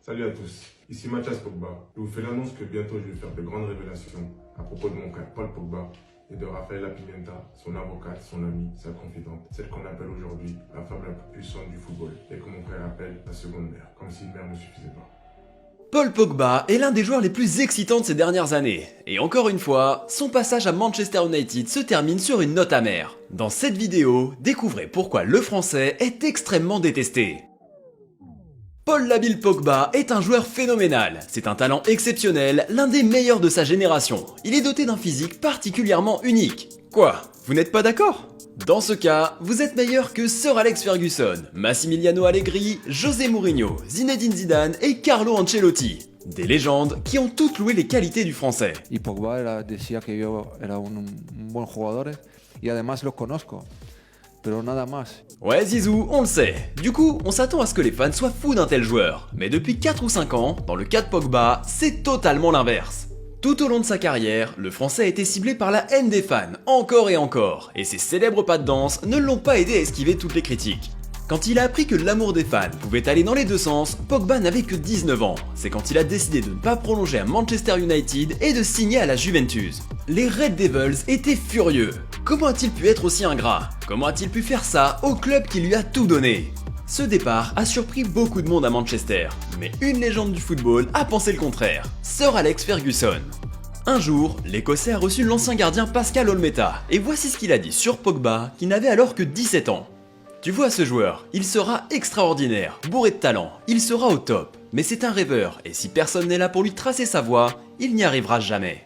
Salut à tous, ici Mathias Pogba. Je vous fais l'annonce que bientôt je vais faire de grandes révélations à propos de mon frère Paul Pogba et de Rafaela Pimenta, son avocate, son amie, sa confidente, celle qu'on appelle aujourd'hui la femme la plus puissante du football et que mon frère appelle la seconde mère, comme si une mère ne suffisait pas. Paul Pogba est l'un des joueurs les plus excitants de ces dernières années. Et encore une fois, son passage à Manchester United se termine sur une note amère. Dans cette vidéo, découvrez pourquoi le français est extrêmement détesté. Paul Labile Pogba est un joueur phénoménal. C'est un talent exceptionnel, l'un des meilleurs de sa génération. Il est doté d'un physique particulièrement unique. Quoi? Vous n'êtes pas d'accord? Dans ce cas, vous êtes meilleur que Sir Alex Ferguson, Massimiliano Allegri, José Mourinho, Zinedine Zidane et Carlo Ancelotti. Des légendes qui ont toutes loué les qualités du français. Y Pogba decía que yo era un buen jugador y además los conozco, pero nada más. Ouais Zizou, on le sait. Du coup, on s'attend à ce que les fans soient fous d'un tel joueur. Mais depuis 4 ou 5 ans, dans le cas de Pogba, c'est totalement l'inverse. Tout au long de sa carrière, le français a été ciblé par la haine des fans, encore et encore, et ses célèbres pas de danse ne l'ont pas aidé à esquiver toutes les critiques. Quand il a appris que l'amour des fans pouvait aller dans les deux sens, Pogba n'avait que 19 ans. C'est quand il a décidé de ne pas prolonger à Manchester United et de signer à la Juventus. Les Red Devils étaient furieux. Comment a-t-il pu être aussi ingrat? Comment a-t-il pu faire ça au club qui lui a tout donné? Ce départ a surpris beaucoup de monde à Manchester, mais une légende du football a pensé le contraire, Sir Alex Ferguson. Un jour, l'Écossais a reçu l'ancien gardien Pascal Olmeta, et voici ce qu'il a dit sur Pogba, qui n'avait alors que 17 ans. Tu vois ce joueur, il sera extraordinaire, bourré de talent, il sera au top, mais c'est un rêveur, et si personne n'est là pour lui tracer sa voie, il n'y arrivera jamais.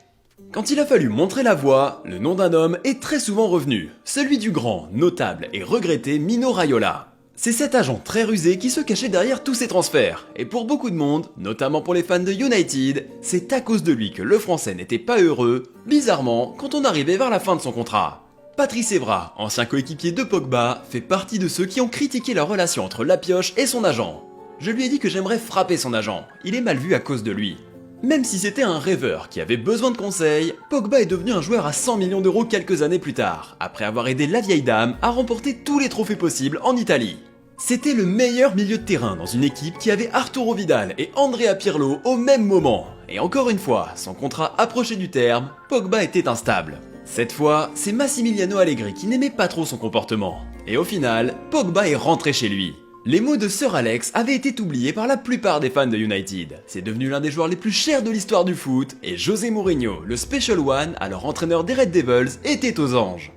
Quand il a fallu montrer la voie, le nom d'un homme est très souvent revenu, celui du grand, notable et regretté Mino Raiola. C'est cet agent très rusé qui se cachait derrière tous ces transferts, et pour beaucoup de monde, notamment pour les fans de United, c'est à cause de lui que le français n'était pas heureux, bizarrement, quand on arrivait vers la fin de son contrat. Patrice Evra, ancien coéquipier de Pogba, fait partie de ceux qui ont critiqué la relation entre la pioche et son agent. Je lui ai dit que j'aimerais frapper son agent, il est mal vu à cause de lui. Même si c'était un rêveur qui avait besoin de conseils, Pogba est devenu un joueur à 100 millions d'euros quelques années plus tard, après avoir aidé la vieille dame à remporter tous les trophées possibles en Italie. C'était le meilleur milieu de terrain dans une équipe qui avait Arturo Vidal et Andrea Pirlo au même moment. Et encore une fois, son contrat approchait du terme, Pogba était instable. Cette fois, c'est Massimiliano Allegri qui n'aimait pas trop son comportement. Et au final, Pogba est rentré chez lui. Les mots de Sir Alex avaient été oubliés par la plupart des fans de United. C'est devenu l'un des joueurs les plus chers de l'histoire du foot, et José Mourinho, le Special One, alors entraîneur des Red Devils, était aux anges.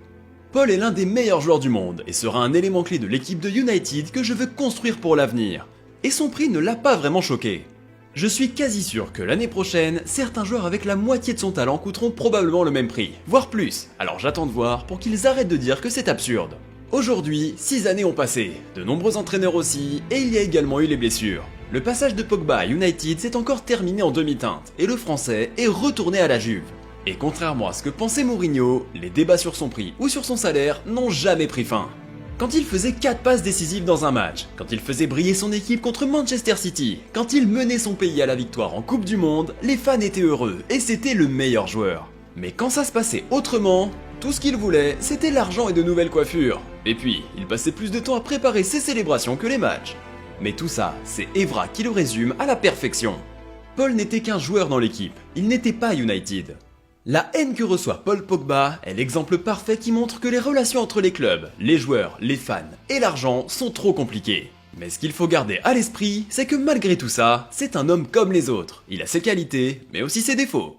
Paul est l'un des meilleurs joueurs du monde et sera un élément clé de l'équipe de United que je veux construire pour l'avenir. Et son prix ne l'a pas vraiment choqué. Je suis quasi sûr que l'année prochaine, certains joueurs avec la moitié de son talent coûteront probablement le même prix, voire plus. Alors j'attends de voir pour qu'ils arrêtent de dire que c'est absurde. Aujourd'hui, 6 années ont passé, de nombreux entraîneurs aussi, et il y a également eu les blessures. Le passage de Pogba à United s'est encore terminé en demi-teinte, et le français est retourné à la Juve. Et contrairement à ce que pensait Mourinho, les débats sur son prix ou sur son salaire n'ont jamais pris fin. Quand il faisait 4 passes décisives dans un match, quand il faisait briller son équipe contre Manchester City, quand il menait son pays à la victoire en Coupe du Monde, les fans étaient heureux et c'était le meilleur joueur. Mais quand ça se passait autrement, tout ce qu'il voulait, c'était l'argent et de nouvelles coiffures. Et puis, il passait plus de temps à préparer ses célébrations que les matchs. Mais tout ça, c'est Evra qui le résume à la perfection. Paul n'était qu'un joueur dans l'équipe, il n'était pas United. La haine que reçoit Paul Pogba est l'exemple parfait qui montre que les relations entre les clubs, les joueurs, les fans et l'argent sont trop compliquées. Mais ce qu'il faut garder à l'esprit, c'est que malgré tout ça, c'est un homme comme les autres. Il a ses qualités, mais aussi ses défauts.